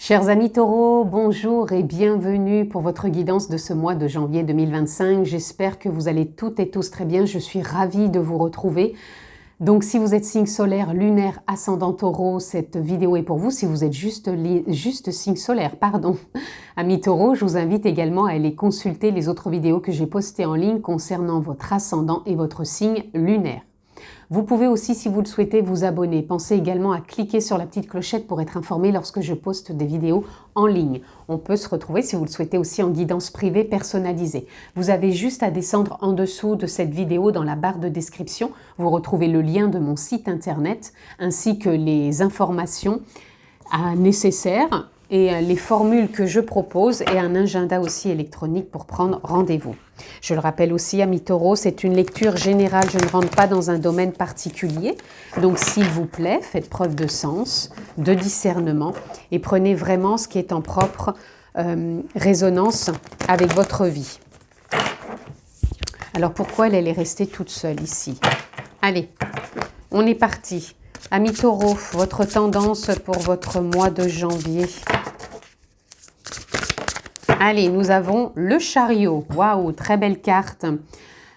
Chers amis taureaux, bonjour et bienvenue pour votre guidance de ce mois de janvier 2025. J'espère que vous allez toutes et tous très bien. Je suis ravie de vous retrouver. Donc si vous êtes signe solaire, lunaire, ascendant taureau, cette vidéo est pour vous. Si vous êtes juste signe solaire, amis taureaux, je vous invite également à aller consulter les autres vidéos que j'ai postées en ligne concernant votre ascendant et votre signe lunaire. Vous pouvez aussi, si vous le souhaitez, vous abonner. Pensez également à cliquer sur la petite clochette pour être informé lorsque je poste des vidéos en ligne. On peut se retrouver, si vous le souhaitez, aussi en guidance privée personnalisée. Vous avez juste à descendre en dessous de cette vidéo dans la barre de description. Vous retrouvez le lien de mon site internet ainsi que les informations nécessaires et les formules que je propose et un agenda aussi électronique pour prendre rendez-vous. Je le rappelle aussi, amis taureaux, c'est une lecture générale, je ne rentre pas dans un domaine particulier. Donc s'il vous plaît, faites preuve de sens, de discernement et prenez vraiment ce qui est en propre résonance avec votre vie. Alors pourquoi elle est restée toute seule ici? Allez, on est parti. Amis taureaux, votre tendance pour votre mois de janvier. Allez, nous avons le chariot. Waouh, très belle carte.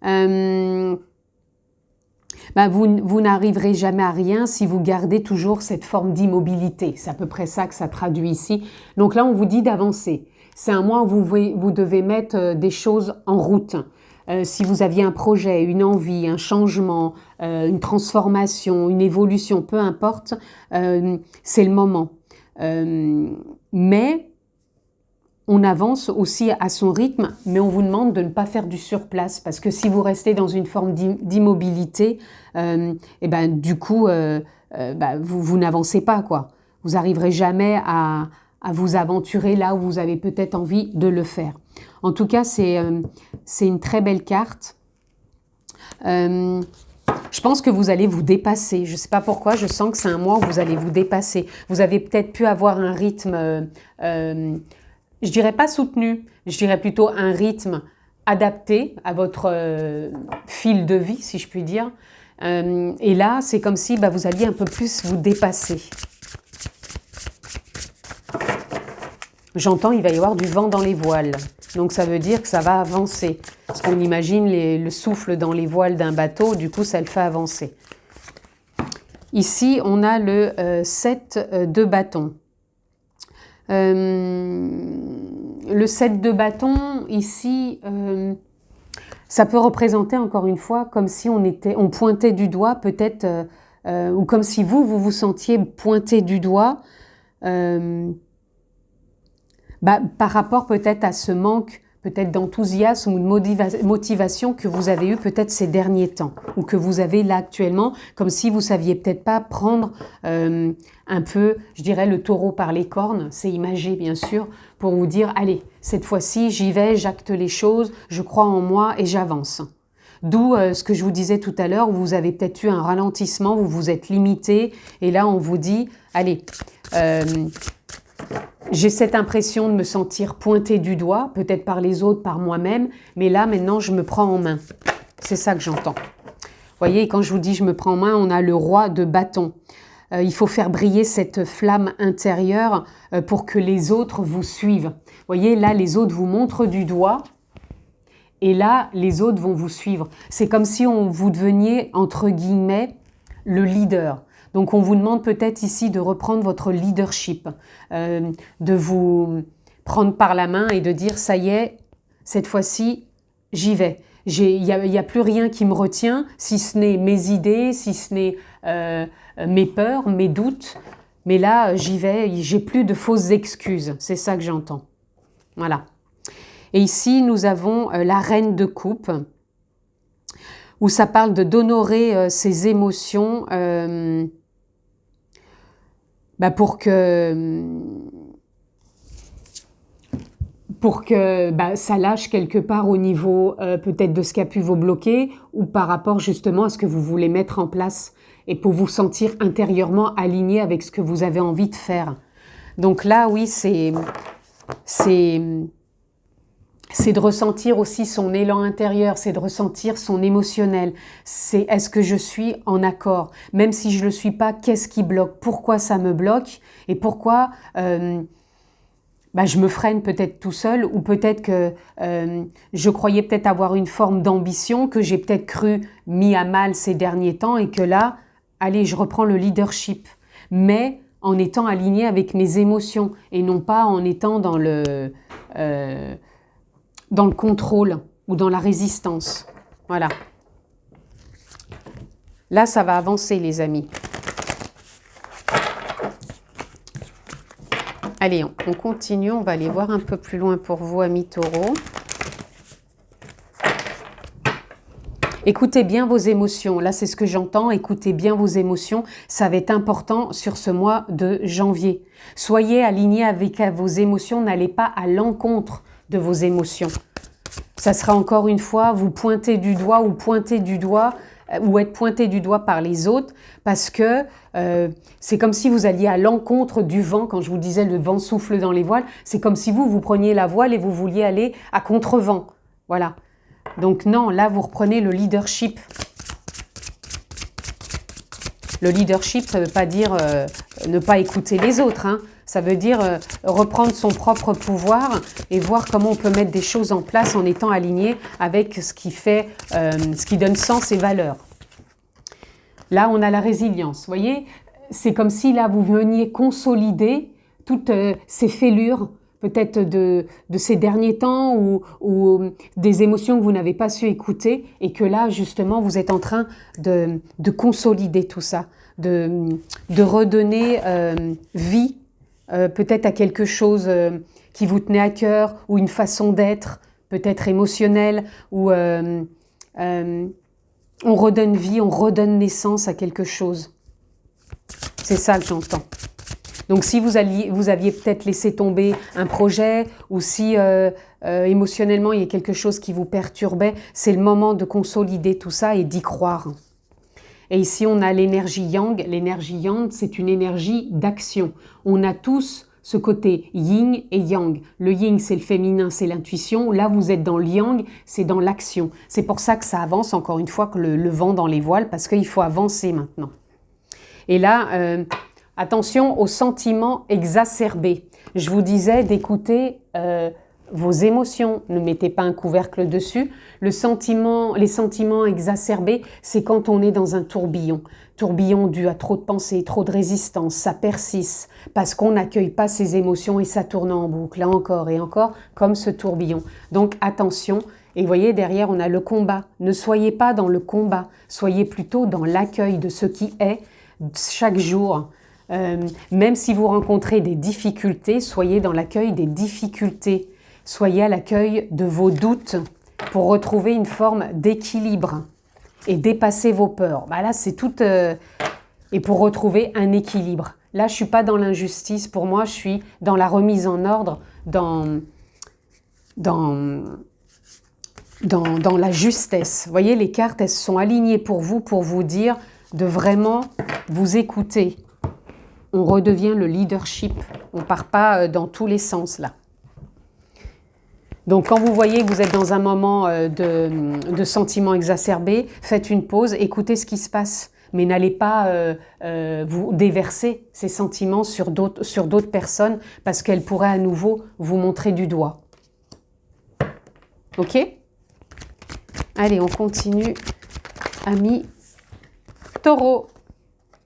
Vous n'arriverez jamais à rien si vous gardez toujours cette forme d'immobilité. C'est à peu près ça que ça traduit ici. Donc là, on vous dit d'avancer. C'est un mois où vous devez mettre des choses en route. Si vous aviez un projet, une envie, un changement, une transformation, une évolution, peu importe, c'est le moment. Mais on avance aussi à son rythme, mais on vous demande de ne pas faire du surplace parce que si vous restez dans une forme d'immobilité, du coup, vous n'avancez pas, quoi. Vous n'arriverez jamais à vous aventurer là où vous avez peut-être envie de le faire. En tout cas, c'est une très belle carte. Je pense que vous allez vous dépasser. Je ne sais pas pourquoi, je sens que c'est un mois où vous allez vous dépasser. Vous avez peut-être pu avoir un rythme, je dirais pas soutenu, je dirais plutôt un rythme adapté à votre fil de vie, si je puis dire. Et là, c'est comme si vous alliez un peu plus vous dépasser. J'entends, il va y avoir du vent dans les voiles. Donc ça veut dire que ça va avancer. Parce qu'on imagine le souffle dans les voiles d'un bateau, du coup ça le fait avancer. Ici, on a le 7 de bâton. Le 7 de bâton, ici, ça peut représenter encore une fois comme si on pointait du doigt peut-être, ou comme si vous vous sentiez pointé du doigt, par rapport peut-être à ce manque peut-être d'enthousiasme ou de motivation que vous avez eu peut-être ces derniers temps ou que vous avez là actuellement, comme si vous saviez peut-être pas prendre un peu, je dirais, le taureau par les cornes, c'est imagé bien sûr, pour vous dire, allez, cette fois-ci j'y vais, j'acte les choses, je crois en moi et j'avance. D'où ce que je vous disais tout à l'heure, où vous avez peut-être eu un ralentissement, vous vous êtes limité et là on vous dit, allez, j'ai cette impression de me sentir pointée du doigt, peut-être par les autres, par moi-même, mais là, maintenant, je me prends en main. C'est ça que j'entends. Vous voyez, quand je vous dis je me prends en main, on a le roi de bâton. Il faut faire briller cette flamme intérieure pour que les autres vous suivent. Vous voyez, là, les autres vous montrent du doigt et là, les autres vont vous suivre. C'est comme si vous deveniez, entre guillemets, le leader. Donc, on vous demande peut-être ici de reprendre votre leadership, de vous prendre par la main et de dire « ça y est, cette fois-ci, j'y vais ». Il n'y a plus rien qui me retient, si ce n'est mes idées, si ce n'est mes peurs, mes doutes. Mais là, j'y vais, j'ai plus de fausses excuses. C'est ça que j'entends. Voilà. Et ici, nous avons la reine de coupe, où ça parle d'honorer ses émotions pour que ça lâche quelque part au niveau peut-être de ce qui a pu vous bloquer ou par rapport justement à ce que vous voulez mettre en place et pour vous sentir intérieurement aligné avec ce que vous avez envie de faire. Donc là, oui, c'est de ressentir aussi son élan intérieur, c'est de ressentir son émotionnel. C'est est-ce que je suis en accord? Même si je ne le suis pas, qu'est-ce qui bloque? Pourquoi ça me bloque? Et pourquoi bah, je me freine peut-être tout seul, ou peut-être que je croyais peut-être avoir une forme d'ambition que j'ai peut-être cru mis à mal ces derniers temps et que là, allez, je reprends le leadership. Mais en étant aligné avec mes émotions et non pas en étant dans le contrôle ou dans la résistance. Voilà. Là, ça va avancer, les amis. Allez, on continue, on va aller voir un peu plus loin pour vous, amis taureaux. Écoutez bien vos émotions, là c'est ce que j'entends, écoutez bien vos émotions, ça va être important sur ce mois de janvier. Soyez alignés avec vos émotions, n'allez pas à l'encontre de vos émotions. Ça sera encore une fois, vous pointez du doigt ou pointez du doigt ou être pointé du doigt par les autres parce que c'est comme si vous alliez à l'encontre du vent. Quand je vous disais le vent souffle dans les voiles, c'est comme si vous preniez la voile et vous vouliez aller à contre-vent. Voilà. Donc non, là vous reprenez le leadership. Le leadership, ça ne veut pas dire ne pas écouter les autres, hein. Ça veut dire reprendre son propre pouvoir et voir comment on peut mettre des choses en place en étant aligné avec ce qui fait, ce qui donne sens et valeur. Là, on a la résilience. Vous voyez, c'est comme si là, vous veniez consolider toutes ces fêlures, peut-être de ces derniers temps ou des émotions que vous n'avez pas su écouter et que là, justement, vous êtes en train de consolider tout ça, de redonner vie peut-être à quelque chose qui vous tenait à cœur ou une façon d'être, peut-être émotionnelle, ou on redonne vie, on redonne naissance à quelque chose. C'est ça que j'entends. Donc si vous aviez peut-être laissé tomber un projet ou si émotionnellement il y a quelque chose qui vous perturbait, c'est le moment de consolider tout ça et d'y croire. Et ici, on a l'énergie yang. L'énergie yang, c'est une énergie d'action. On a tous ce côté yin et yang. Le yin, c'est le féminin, c'est l'intuition. Là, vous êtes dans le yang, c'est dans l'action. C'est pour ça que ça avance, encore une fois, que le vent dans les voiles, parce qu'il faut avancer maintenant. Et là, attention aux sentiments exacerbés. Je vous disais d'écouter vos émotions, ne mettez pas un couvercle dessus. Les sentiments exacerbés, c'est quand on est dans un tourbillon. Tourbillon dû à trop de pensées, trop de résistance, ça persiste parce qu'on n'accueille pas ses émotions et ça tourne en boucle, là encore et encore, comme ce tourbillon. Donc attention, et vous voyez derrière on a le combat. Ne soyez pas dans le combat, soyez plutôt dans l'accueil de ce qui est chaque jour. Même si vous rencontrez des difficultés, soyez dans l'accueil des difficultés. Soyez à l'accueil de vos doutes pour retrouver une forme d'équilibre et dépasser vos peurs. Bah là, c'est tout... et pour retrouver un équilibre. Là, je ne suis pas dans l'injustice. Pour moi, je suis dans la remise en ordre, dans la justesse. Vous voyez, les cartes, elles sont alignées pour vous dire de vraiment vous écouter. On redevient le leadership. On ne part pas dans tous les sens, là. Donc, quand vous voyez que vous êtes dans un moment de sentiments exacerbés, faites une pause, écoutez ce qui se passe. Mais n'allez pas vous déverser ces sentiments sur d'autres personnes parce qu'elles pourraient à nouveau vous montrer du doigt. Ok? Allez, on continue. Amis Taureau.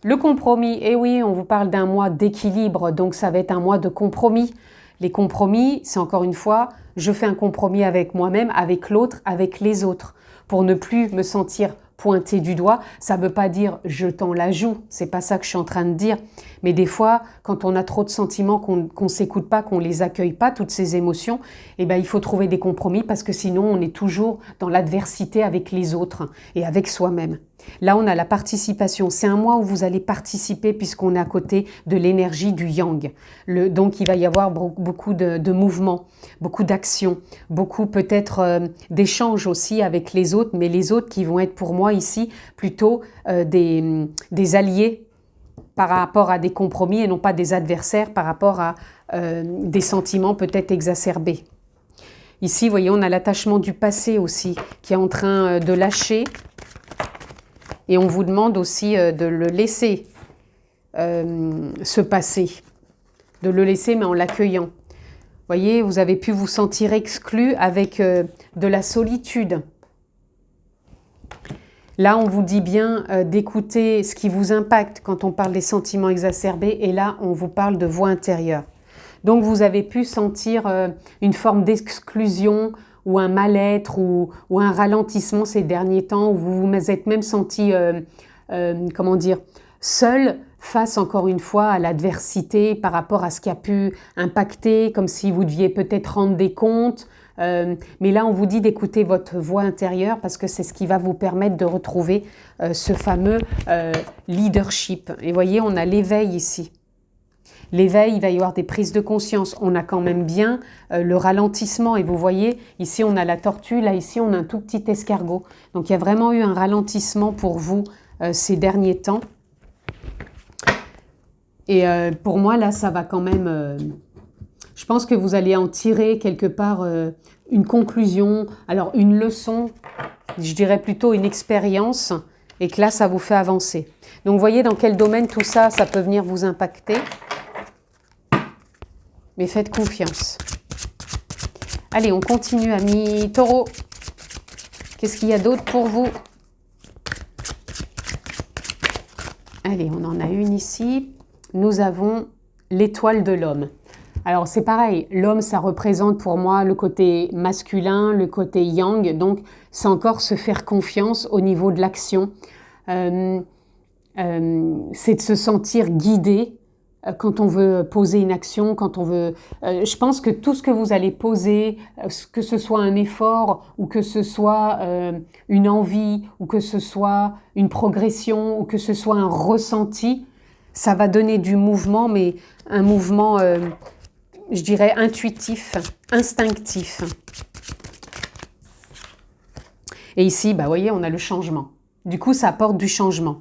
Le compromis. Eh oui, on vous parle d'un mois d'équilibre, donc ça va être un mois de compromis. Les compromis, c'est encore une fois, je fais un compromis avec moi-même, avec l'autre, avec les autres, pour ne plus me sentir pointé du doigt. Ça ne veut pas dire je tends la joue, c'est pas ça que je suis en train de dire. Mais des fois, quand on a trop de sentiments, qu'on ne s'écoute pas, qu'on les accueille pas, toutes ces émotions, eh ben, il faut trouver des compromis parce que sinon on est toujours dans l'adversité avec les autres et avec soi-même. Là, on a la participation. C'est un mois où vous allez participer puisqu'on est à côté de l'énergie du yang. Donc, il va y avoir beaucoup de mouvements, beaucoup d'actions, beaucoup peut-être d'échanges aussi avec les autres, mais les autres qui vont être pour moi ici plutôt des alliés par rapport à des compromis et non pas des adversaires par rapport à des sentiments peut-être exacerbés. Ici, vous voyez, on a l'attachement du passé aussi qui est en train de lâcher. Et on vous demande aussi de le laisser se passer, de le laisser mais en l'accueillant. Voyez, vous avez pu vous sentir exclu avec de la solitude. Là, on vous dit bien d'écouter ce qui vous impacte quand on parle des sentiments exacerbés. Et là, on vous parle de voix intérieure. Donc, vous avez pu sentir une forme d'exclusion ou un mal-être ou un ralentissement ces derniers temps, où vous vous êtes même senti, comment dire, seul face encore une fois à l'adversité par rapport à ce qui a pu impacter, comme si vous deviez peut-être rendre des comptes. Mais là, on vous dit d'écouter votre voix intérieure parce que c'est ce qui va vous permettre de retrouver ce fameux leadership. Et voyez, on a l'éveil ici. L'éveil, il va y avoir des prises de conscience. On a quand même bien le ralentissement. Et vous voyez, ici, on a la tortue. Là, ici, on a un tout petit escargot. Donc, il y a vraiment eu un ralentissement pour vous ces derniers temps. Et pour moi, là, ça va quand même... je pense que vous allez en tirer quelque part une conclusion, alors une leçon, je dirais plutôt une expérience, et que là, ça vous fait avancer. Donc, vous voyez dans quel domaine tout ça, ça peut venir vous impacter. Mais faites confiance. Allez, on continue, amis taureaux. Qu'est-ce qu'il y a d'autre pour vous? Allez, on en a une ici. Nous avons l'étoile de l'homme. Alors, c'est pareil. L'homme, ça représente pour moi le côté masculin, le côté yang. Donc, c'est encore se faire confiance au niveau de l'action. C'est de se sentir guidé quand on veut poser une action, quand on veut... je pense que tout ce que vous allez poser, que ce soit un effort ou que ce soit une envie ou que ce soit une progression ou que ce soit un ressenti, ça va donner du mouvement, mais un mouvement, je dirais, intuitif, instinctif. Et ici, bah, vous voyez, on a le changement. Du coup, ça apporte du changement.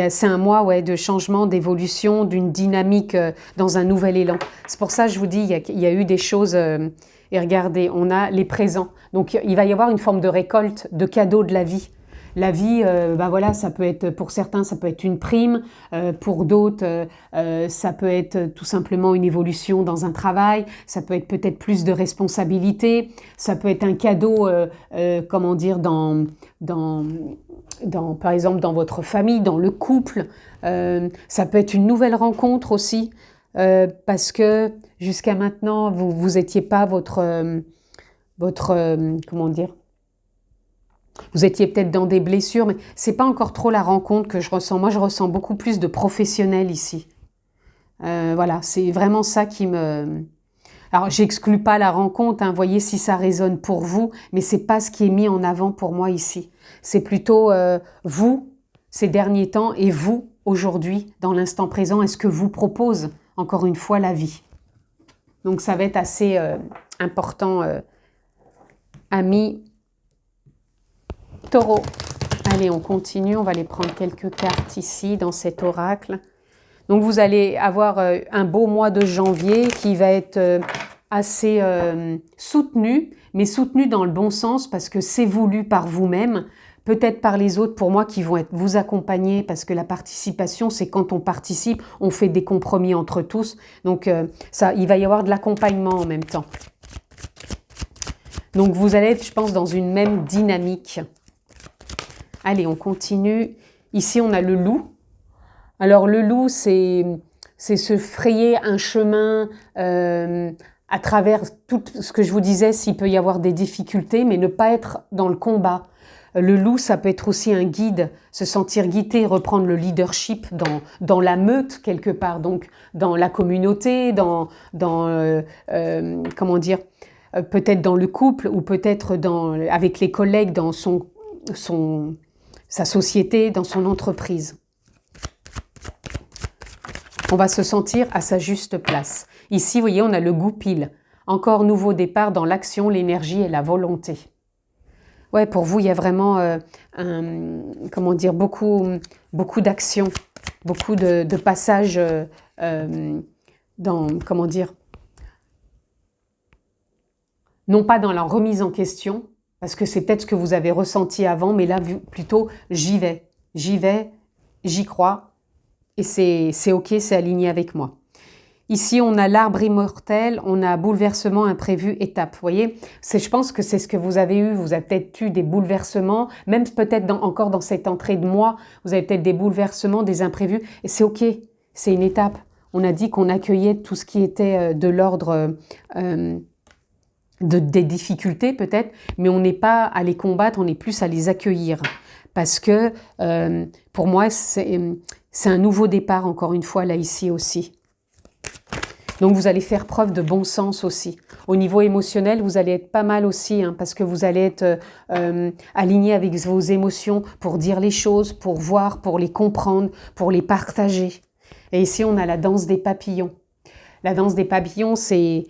C'est un mois de changement, d'évolution, d'une dynamique dans un nouvel élan. C'est pour ça que je vous dis, il y a eu des choses... et regardez, on a les présents. Donc, il va y avoir une forme de récolte, de cadeaux de la vie. La vie, ben voilà, ça peut être, pour certains, ça peut être une prime. Pour d'autres, ça peut être tout simplement une évolution dans un travail. Ça peut être peut-être plus de responsabilité. Ça peut être un cadeau, comment dire, par exemple, dans votre famille, dans le couple. Ça peut être une nouvelle rencontre aussi, parce que jusqu'à maintenant, vous étiez pas comment dire, vous étiez peut-être dans des blessures, mais c'est pas encore trop la rencontre que je ressens. Moi, je ressens beaucoup plus de professionnels ici. Voilà, c'est vraiment ça qui me... Alors, j'exclus pas la rencontre, hein, voyez si ça résonne pour vous, mais c'est pas ce qui est mis en avant pour moi ici. C'est plutôt vous, ces derniers temps, et vous, aujourd'hui, dans l'instant présent, est-ce que vous propose, encore une fois, la vie. Donc, ça va être assez important, amis taureaux. Allez, on continue, on va aller prendre quelques cartes ici, dans cet oracle. Donc, vous allez avoir un beau mois de janvier qui va être assez soutenu, mais soutenu dans le bon sens parce que c'est voulu par vous-même, peut-être par les autres, pour moi, qui vont vous accompagner parce que la participation, c'est quand on participe, on fait des compromis entre tous. Donc, il va y avoir de l'accompagnement en même temps. Donc, vous allez être, je pense, dans une même dynamique. Allez, on continue. Ici, on a le loup. Alors, le loup, c'est se frayer un chemin à travers tout ce que je vous disais, s'il peut y avoir des difficultés, mais ne pas être dans le combat. Le loup, ça peut être aussi un guide, se sentir guidé, reprendre le leadership dans la meute quelque part, donc dans la communauté, comment dire, peut-être dans le couple ou peut-être avec les collègues dans sa société, dans son entreprise. On va se sentir à sa juste place. Ici, vous voyez, on a le goupil. Encore nouveau départ dans l'action, l'énergie et la volonté. Ouais, pour vous, il y a vraiment, comment dire, beaucoup d'actions, beaucoup de passages comment dire, non pas dans la remise en question, parce que c'est peut-être ce que vous avez ressenti avant, mais là, plutôt, j'y vais, j'y crois, et c'est ok, c'est aligné avec moi. Ici, on a l'arbre immortel, on a bouleversement imprévu, étape. Vous voyez, je pense que c'est ce que vous avez eu. Vous avez peut-être eu des bouleversements, même peut-être encore dans cette entrée de mois, vous avez peut-être des bouleversements, des imprévus. Et c'est OK, c'est une étape. On a dit qu'on accueillait tout ce qui était de l'ordre des difficultés peut-être, mais on n'est pas à les combattre, on est plus à les accueillir. Parce que pour moi, c'est un nouveau départ, encore une fois, là, ici aussi. Donc, vous allez faire preuve de bon sens aussi. Au niveau émotionnel, vous allez être pas mal aussi, hein, parce que vous allez être aligné avec vos émotions pour dire les choses, pour voir, pour les comprendre, pour les partager. Et ici, on a la danse des papillons. La danse des papillons, c'est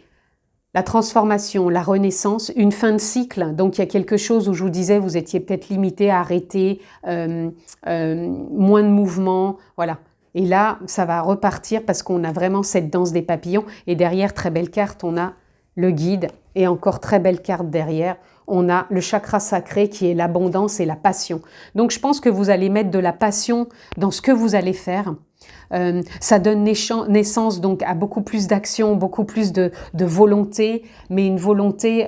la transformation, la renaissance, une fin de cycle. Donc, il y a quelque chose où je vous disais, vous étiez peut-être limité à arrêter, moins de mouvement, voilà. Et là, ça va repartir parce qu'on a vraiment cette danse des papillons. Et derrière, très belle carte, on a le guide. Et encore très belle carte derrière, on a le chakra sacré qui est l'abondance et la passion. Donc, je pense que vous allez mettre de la passion dans ce que vous allez faire. Ça donne naissance donc à beaucoup plus d'action, beaucoup plus de volonté, mais une volonté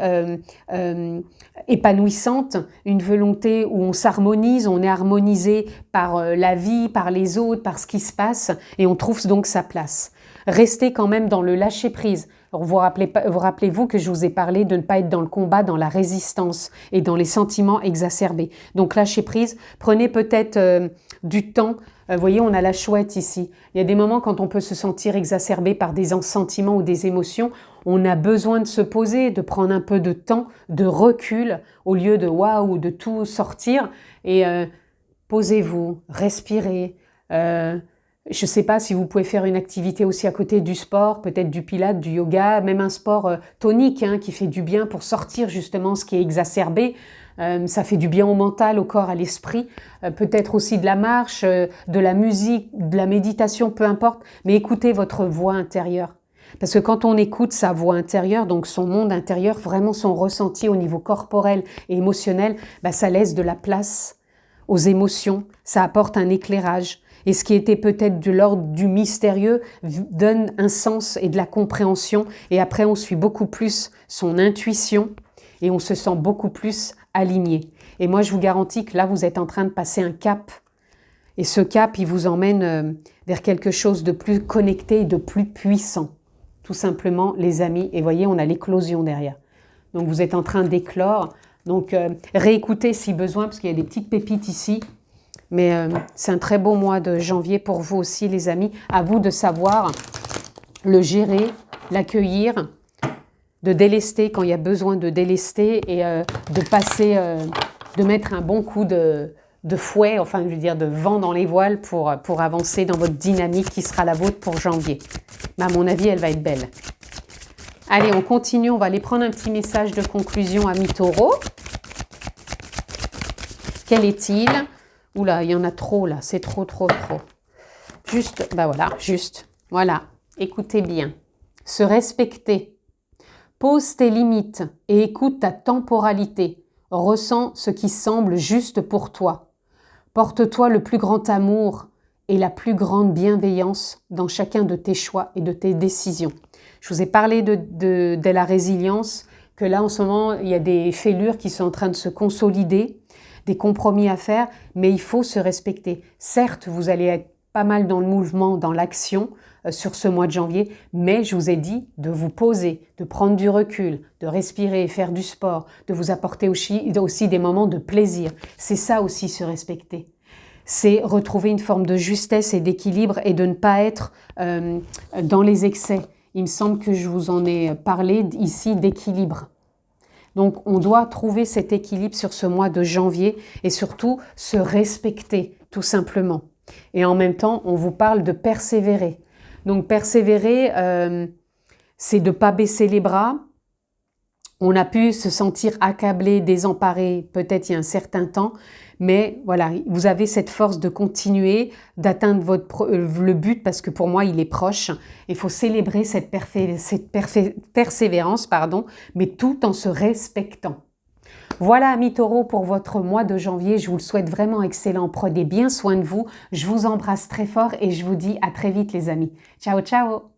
épanouissante, une volonté où on s'harmonise, on est harmonisé par la vie, par les autres, par ce qui se passe, et on trouve donc sa place. Restez quand même dans le lâcher-prise. Vous rappelez-vous que je vous ai parlé de ne pas être dans le combat, dans la résistance et dans les sentiments exacerbés. Donc lâcher-prise, prenez peut-être du temps. Vous voyez, on a la chouette ici. Il y a des moments quand on peut se sentir exacerbé par des sentiments ou des émotions, on a besoin de se poser, de prendre un peu de temps, de recul, au lieu de waouh, de tout sortir. Et posez-vous, respirez. Je ne sais pas si vous pouvez faire une activité aussi à côté du sport, peut-être du pilates, du yoga, même un sport tonique hein, qui fait du bien pour sortir justement ce qui est exacerbé. Ça fait du bien au mental, au corps, à l'esprit. Peut-être aussi de la marche, de la musique, de la méditation, peu importe. Mais écoutez votre voix intérieure. Parce que quand on écoute sa voix intérieure, donc son monde intérieur, vraiment son ressenti au niveau corporel et émotionnel, bah, ça laisse de la place aux émotions, ça apporte un éclairage. Et ce qui était peut-être de l'ordre du mystérieux donne un sens et de la compréhension. Et après, on suit beaucoup plus son intuition et on se sent beaucoup plus aligné. Et moi, je vous garantis que là, vous êtes en train de passer un cap. Et ce cap, il vous emmène vers quelque chose de plus connecté et de plus puissant. Tout simplement, les amis. Et voyez, on a l'éclosion derrière. Donc, vous êtes en train d'éclore. Donc, réécoutez si besoin, parce qu'il y a des petites pépites ici. Mais c'est un très beau mois de janvier pour vous aussi, les amis. À vous de savoir le gérer, l'accueillir, de délester quand il y a besoin de délester et de passer, de mettre un bon coup de fouet, enfin je veux dire de vent dans les voiles pour avancer dans votre dynamique qui sera la vôtre pour janvier. Mais à mon avis, elle va être belle. Allez, on continue, on va aller prendre un petit message de conclusion à mi-taureau. Quel est-il ? Oula, il y en a trop là, c'est trop. Juste, bah voilà, juste. Voilà, écoutez bien. Se respecter. Pose tes limites et écoute ta temporalité. Ressens ce qui semble juste pour toi. Porte-toi le plus grand amour et la plus grande bienveillance dans chacun de tes choix et de tes décisions. Je vous ai parlé de la résilience, que là en ce moment, il y a des fêlures qui sont en train de se consolider, des compromis à faire, mais il faut se respecter. Certes, vous allez être pas mal dans le mouvement, dans l'action sur ce mois de janvier, mais je vous ai dit de vous poser, de prendre du recul, de respirer, faire du sport, de vous apporter aussi des moments de plaisir. C'est ça aussi se respecter. C'est retrouver une forme de justesse et d'équilibre et de ne pas être dans les excès. Il me semble que je vous en ai parlé ici d'équilibre. Donc, on doit trouver cet équilibre sur ce mois de janvier et surtout se respecter, tout simplement. Et en même temps, on vous parle de persévérer. Donc, persévérer, c'est de ne pas baisser les bras. On a pu se sentir accablé, désemparé, peut-être il y a un certain temps, mais voilà, vous avez cette force de continuer, d'atteindre le but, parce que pour moi, il est proche. Il faut célébrer cette persévérance, mais tout en se respectant. Voilà, amis taureaux, pour votre mois de janvier. Je vous le souhaite vraiment excellent. Prenez bien soin de vous. Je vous embrasse très fort et je vous dis à très vite, les amis. Ciao, ciao!